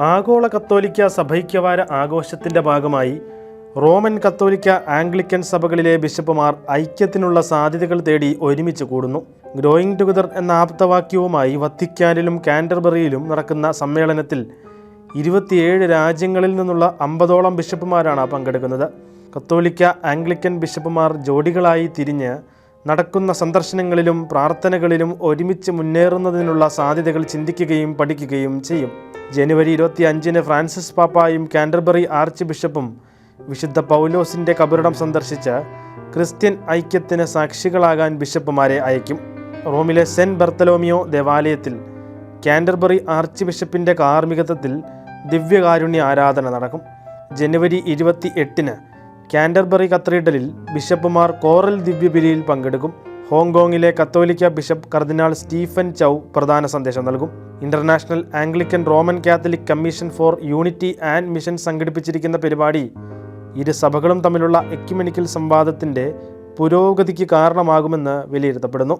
ആഗോള കത്തോലിക്ക സഭൈക്യവാര ആഘോഷത്തിൻ്റെ ഭാഗമായി റോമൻ കത്തോലിക്ക ആംഗ്ലിക്കൻ സഭകളിലെ ബിഷപ്പുമാർ ഐക്യത്തിനുള്ള സാധ്യതകൾ തേടി ഒരുമിച്ച് കൂടുന്നു. ഗ്രോയിങ് ടുഗദർ എന്ന ആപ്തവാക്യവുമായി വത്തിക്കാനിലും കാൻറ്റർബറിയിലും നടക്കുന്ന സമ്മേളനത്തിൽ 27 രാജ്യങ്ങളിൽ നിന്നുള്ള 50ഓളം ബിഷപ്പുമാരാണ് പങ്കെടുക്കുന്നത്. കത്തോലിക്ക ആംഗ്ലിക്കൻ ബിഷപ്പുമാർ ജോഡികളായി തിരിഞ്ഞ് നടക്കുന്ന സന്ദർശനങ്ങളിലും പ്രാർത്ഥനകളിലും ഒരുമിച്ച് മുന്നേറുന്നതിനുള്ള സാധ്യതകൾ ചിന്തിക്കുകയും പഠിക്കുകയും ചെയ്യും. ജനുവരി 25-ന് ഫ്രാൻസിസ് പാപ്പായും കാൻറ്റർബറി ആർച്ച് ബിഷപ്പും വിശുദ്ധ പൗലോസിൻ്റെ കബറിടം സന്ദർശിച്ച് ക്രിസ്ത്യൻ ഐക്യത്തിന് സാക്ഷികളാകാൻ ബിഷപ്പുമാരെ അയക്കും. റോമിലെ സെൻറ്റ് ബർത്തലോമിയോ ദേവാലയത്തിൽ കാൻറ്റർബറി ആർച്ച് ബിഷപ്പിൻ്റെ കാർമ്മികത്വത്തിൽ ദിവ്യകാരുണ്യ ആരാധന നടക്കും. ജനുവരി 28-ന് കാൻറ്റർബറി കത്തീഡ്രലിൽ ബിഷപ്പുമാർ കോറൽ ദിവ്യബലിയിൽ പങ്കെടുക്കും. ഹോങ്കോങ്ങിലെ കത്തോലിക്ക ബിഷപ്പ് കർദിനാൾ സ്റ്റീഫൻ ചൗ പ്രധാന സന്ദേശം നൽകും. International Anglican Roman Catholic commission for unity and mission സംഘടിപ്പിച്ചിരിക്കുന്ന പരിപാടി ഇരു സഭകളും തമ്മിലുള്ള എക്യുമെനിക്കൽ സംവാദത്തിൻ്റെ പുരോഗതിക്ക് കാരണമാകുമെന്ന് വിലയിരുത്തപ്പെടുന്നു.